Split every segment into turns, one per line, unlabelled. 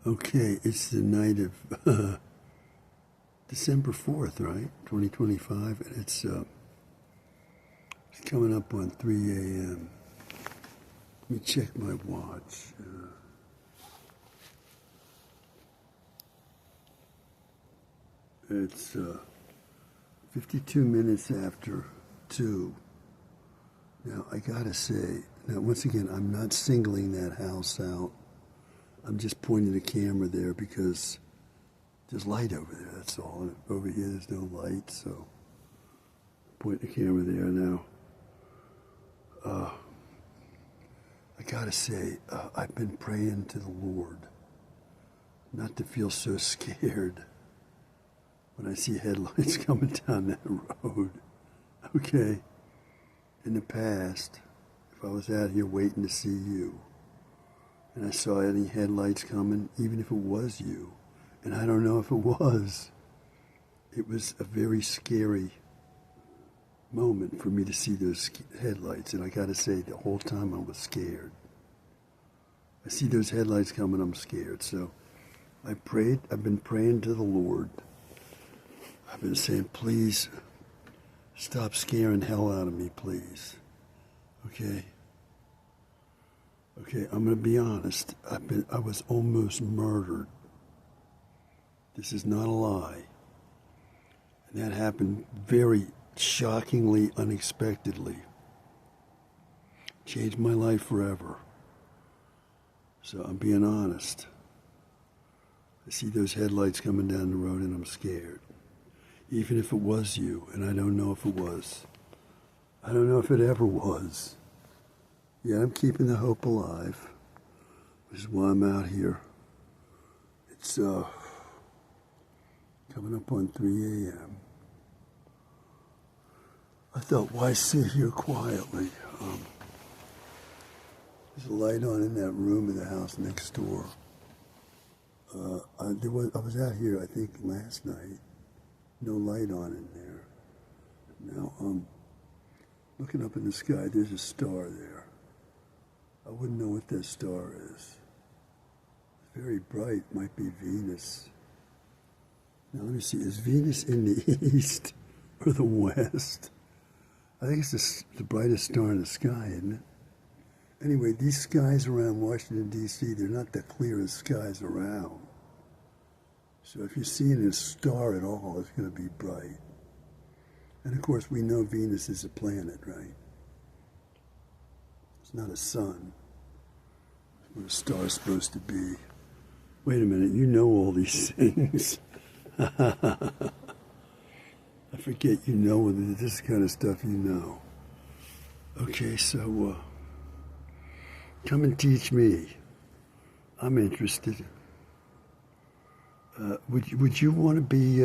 Okay, it's the night of December 4th, right? 2025, and it's coming up on 3 a.m. Let me check my watch. It's 52 minutes after 2. Now, I gotta say, now once again, I'm not singling that house out. I'm just pointing the camera there because there's light over there, that's all. And over here, there's no light, so point the camera there now. I gotta say, I've been praying to the Lord not to feel so scared when I see headlights coming down that road. Okay? In the past, if I was out here waiting to see you, and I saw any headlights coming, even if it was you, and I don't know if it was a very scary moment for me to see those headlights, and I gotta say, the whole time I was scared. I see those headlights coming, I'm scared, so I've been praying to the Lord. I've been saying, please, stop scaring hell out of me, please. Okay? Okay, I'm gonna be honest. I was almost murdered. This is not a lie. And that happened very shockingly, unexpectedly. Changed my life forever. So I'm being honest. I see those headlights coming down the road and I'm scared. Even if it was you, and I don't know if it was. I don't know if it ever was. Yeah, I'm keeping the hope alive, which is why I'm out here. It's coming up on 3 a.m. I thought, why sit here quietly? There's a light on in that room in the house next door. I was out here, I think, last night. No light on in there. Now, looking up in the sky, there's a star there. I wouldn't know what that star is. It's very bright, might be Venus. Now let me see, is Venus in the east or the west? I think it's the brightest star in the sky, isn't it? Anyway, these skies around Washington, D.C., they're not the clearest skies around. So if you're seeing a star at all, it's going to be bright. And of course, we know Venus is a planet, right? It's not a sun. It's what a star is supposed to be. Wait a minute, you know all these things. I forget you know this kind of stuff you know. Okay, so come and teach me. I'm interested. Would you want to be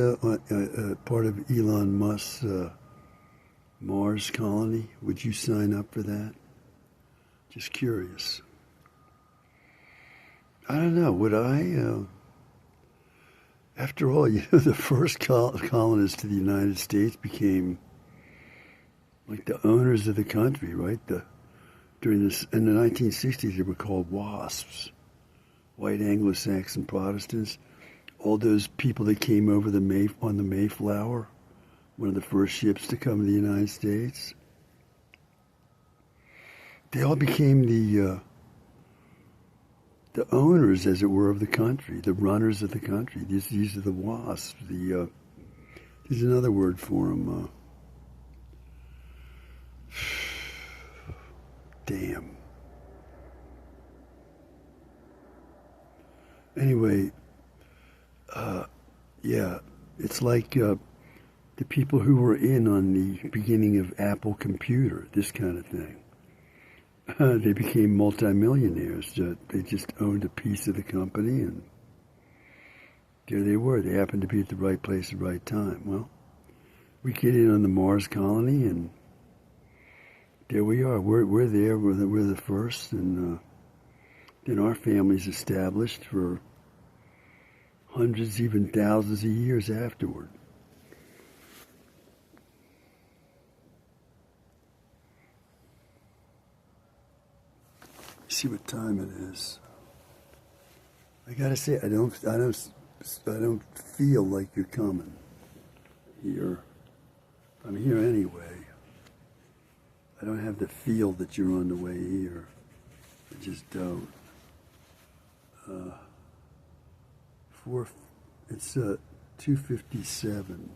part of Elon Musk's Mars colony? Would you sign up for that? Just curious. I don't know. Would I? After all, the first colonists to the United States became like the owners of the country, right? In the 1960s, they were called WASPs, White Anglo-Saxon Protestants. All those people that came over on the Mayflower, one of the first ships to come to the United States, they all became the owners, as it were, of the country, the runners of the country. These are the WASPs. There's another word for them. Damn. Anyway, yeah, it's like the people who were in on the beginning of Apple Computer, this kind of thing. They became multimillionaires. They just owned a piece of the company, and there they were. They happened to be at the right place at the right time. Well, we get in on the Mars colony, and there we are. We're there. We're the first, and then our family's established for hundreds, even thousands of years afterward. See what time it is. I gotta say, I don't feel like you're coming here. I'm here anyway. I don't have the feel that you're on the way here. I just don't. Four. It's 2:57.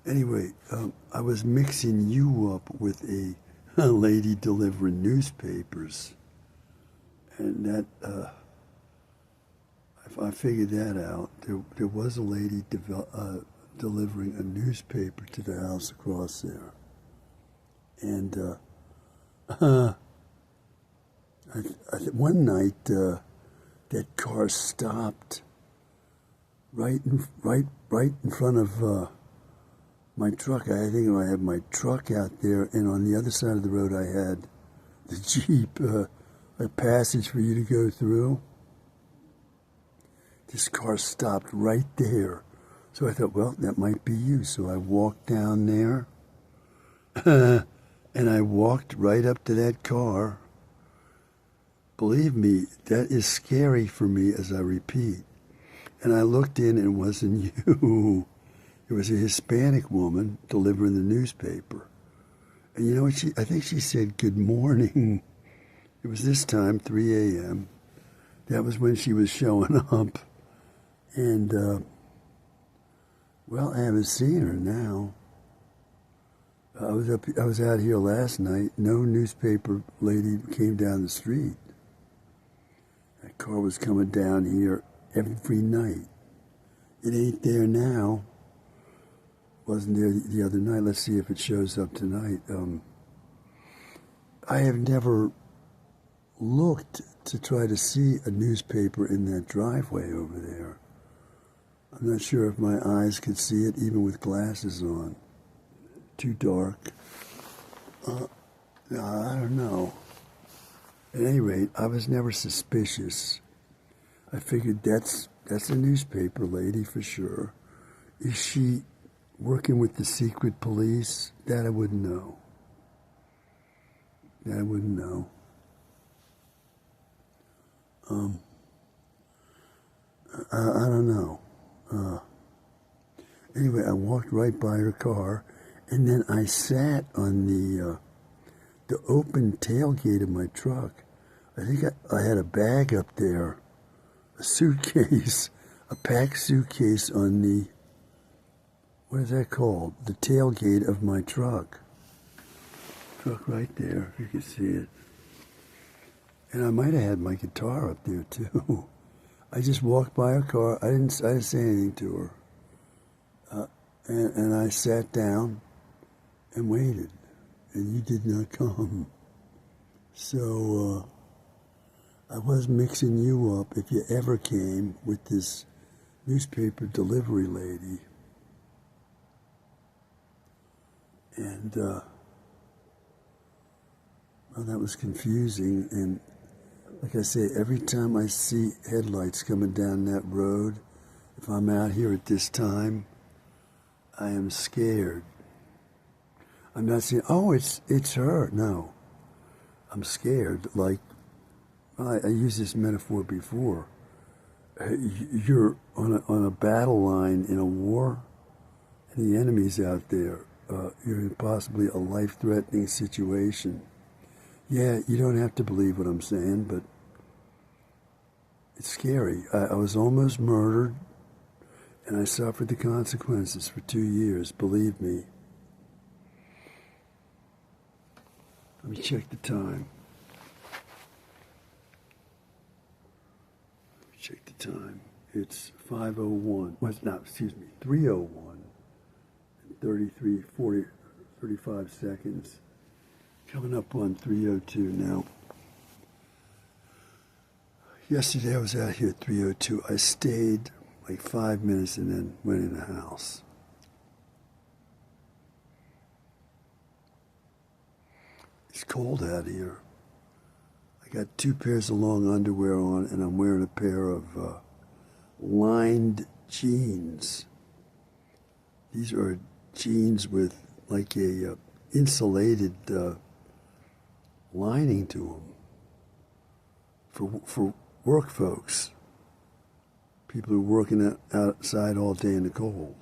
Anyway, I was mixing you up with a lady delivering newspapers, and that I figured that out. There was a lady delivering a newspaper to the house across there, and one night that car stopped right in front of my truck. I think I had my truck out there, and on the other side of the road I had the Jeep, a passage for you to go through. This car stopped right there. So I thought, well, that might be you. So I walked down there, and I walked right up to that car. Believe me, that is scary for me, as I repeat. And I looked in, and it wasn't you. It was a Hispanic woman delivering the newspaper. And you know what? I think she said, "Good morning." It was this time, 3 a.m. That was when she was showing up. And, well, I haven't seen her now. I was out here last night. No newspaper lady came down the street. That car was coming down here every night. It ain't there now. Wasn't there the other night. Let's see if it shows up tonight. I have never looked to try to see a newspaper in that driveway over there. I'm not sure if my eyes could see it even with glasses on. Too dark. I don't know. At any rate, I was never suspicious. I figured that's a newspaper lady for sure. Is she working with the secret police? That I wouldn't know. That I wouldn't know. I don't know. Anyway, I walked right by her car, and then I sat on the open tailgate of my truck. I think I had a bag up there, a suitcase, a packed suitcase on the, what is that called? The tailgate of my truck. Truck right there, if you can see it. And I might have had my guitar up there too. I just walked by her car. I didn't say anything to her. And I sat down and waited. And you did not come. So I was mixing you up if you ever came with this newspaper delivery lady. And, well, that was confusing. And like I say, every time I see headlights coming down that road, if I'm out here at this time, I am scared. I'm not saying, oh, it's her. No. I'm scared. Like, I used this metaphor before. You're on a battle line in a war, and the enemy's out there. You're in possibly a life-threatening situation. Yeah, you don't have to believe what I'm saying, but it's scary. I was almost murdered, and I suffered the consequences for 2 years, believe me. Let me check the time. Check the time. It's 5:01. Well, no, excuse me, 3:01. 35 seconds. Coming up on 3:02 now. Yesterday I was out here at 3:02. I stayed like 5 minutes and then went in the house. It's cold out here. I got 2 pairs of long underwear on, and I'm wearing a pair of lined jeans. These are jeans with like a insulated lining to them. for work folks, people who are working outside all day in the cold.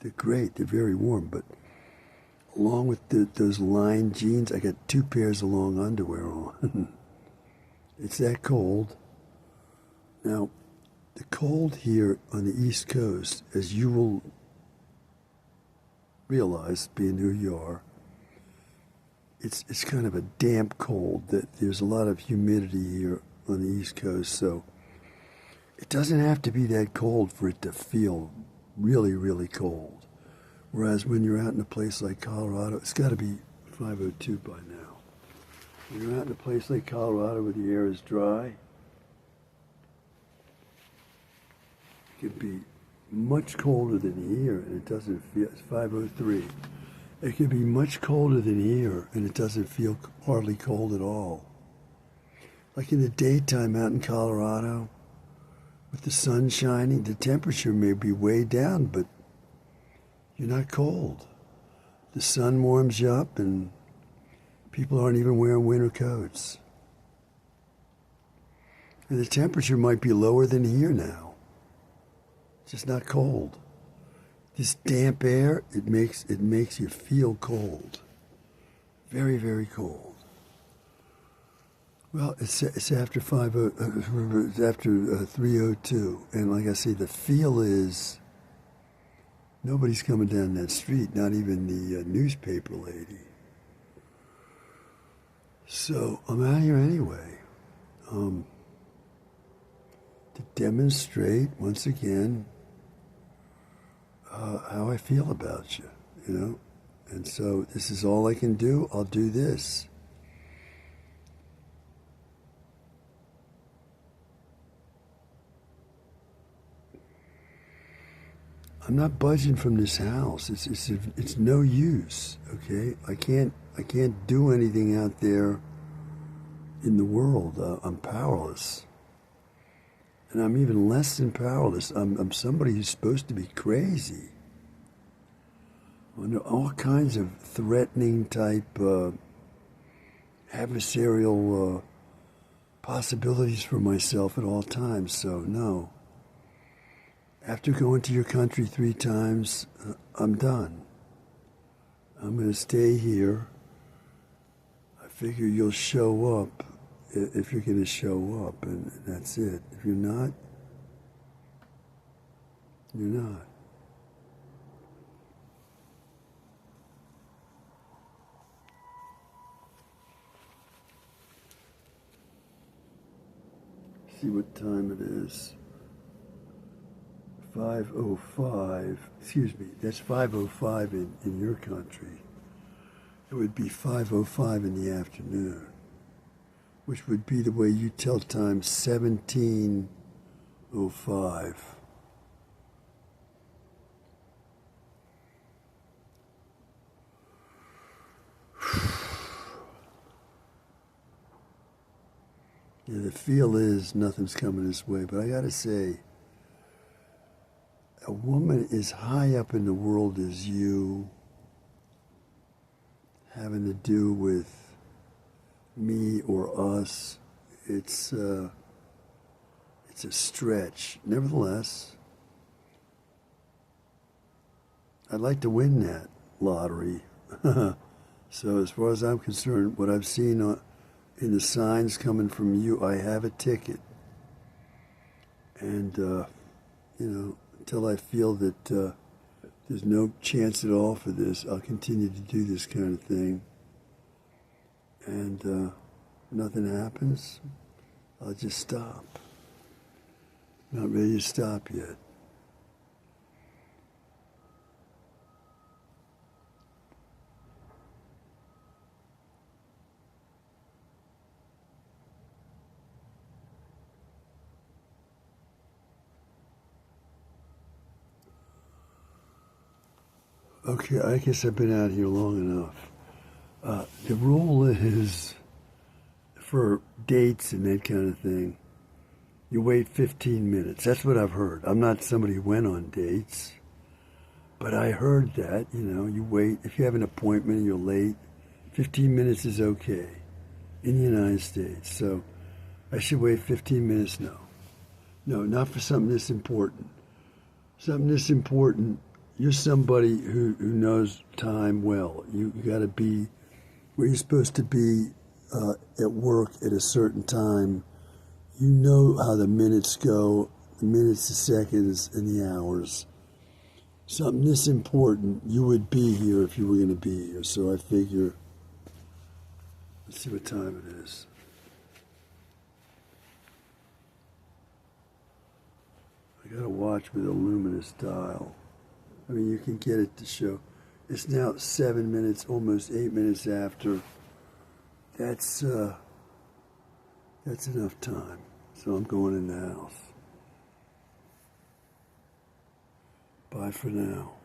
They're great. They're very warm. But along with those lined jeans, I got 2 pairs of long underwear on. It's that cold. Now, the cold here on the East Coast, as you will realize, being who you are, it's kind of a damp cold. That there's a lot of humidity here on the East Coast, so it doesn't have to be that cold for it to feel really, really cold. Whereas when you're out in a place like Colorado, it's got to be 5:02 by now. When you're out in a place like Colorado where the air is dry, it can be much colder than here, and it doesn't feel. It's 5:03. It can be much colder than here, and it doesn't feel hardly cold at all. Like in the daytime out in Colorado, with the sun shining, the temperature may be way down, but you're not cold. The sun warms you up, and people aren't even wearing winter coats. And the temperature might be lower than here now. It's just not cold. This damp air, it makes you feel cold. Very, very cold. Well, it's after 3:02, and like I say, the feel is nobody's coming down that street, not even the newspaper lady. So I'm out here anyway, to demonstrate once again how I feel about you, you know. And so this is all I can do. I'll do this. I'm not budging from this house. It's no use. Okay, I can't do anything out there in the world. I'm powerless, and I'm even less than powerless. I'm somebody who's supposed to be crazy. Under all kinds of threatening type adversarial possibilities for myself at all times. So no. After going to your country 3 times, I'm done. I'm going to stay here. I figure you'll show up if you're going to show up, and that's it. If you're not, you're not. See what time it is. 5:05, excuse me, that's 5:05 in your country. It would be 5:05 in the afternoon, which would be the way you tell time, 17:05. Yeah, the feel is nothing's coming this way, but I gotta say, a woman as high up in the world as you, having to do with me or us, it's a stretch. Nevertheless, I'd like to win that lottery. So as far as I'm concerned, what I've seen in the signs coming from you, I have a ticket. And, until I feel that there's no chance at all for this, I'll continue to do this kind of thing. And nothing happens, I'll just stop. Not ready to stop yet. Okay, I guess I've been out here long enough. The rule is, for dates and that kind of thing, you wait 15 minutes. That's what I've heard. I'm not somebody who went on dates, but I heard that, you wait. If you have an appointment and you're late, 15 minutes is okay in the United States. So I should wait 15 minutes? No. No, not for something this important. Something this important, you're somebody who knows time well. You got to be where you're supposed to be at work at a certain time. You know how the minutes go, the minutes, the seconds, and the hours. Something this important, you would be here if you were going to be here. So I figure, let's see what time it is. I got to watch with a luminous dial. I mean, you can get it to show. It's now 7 minutes, almost 8 minutes after. That's enough time. So I'm going in the house. Bye for now.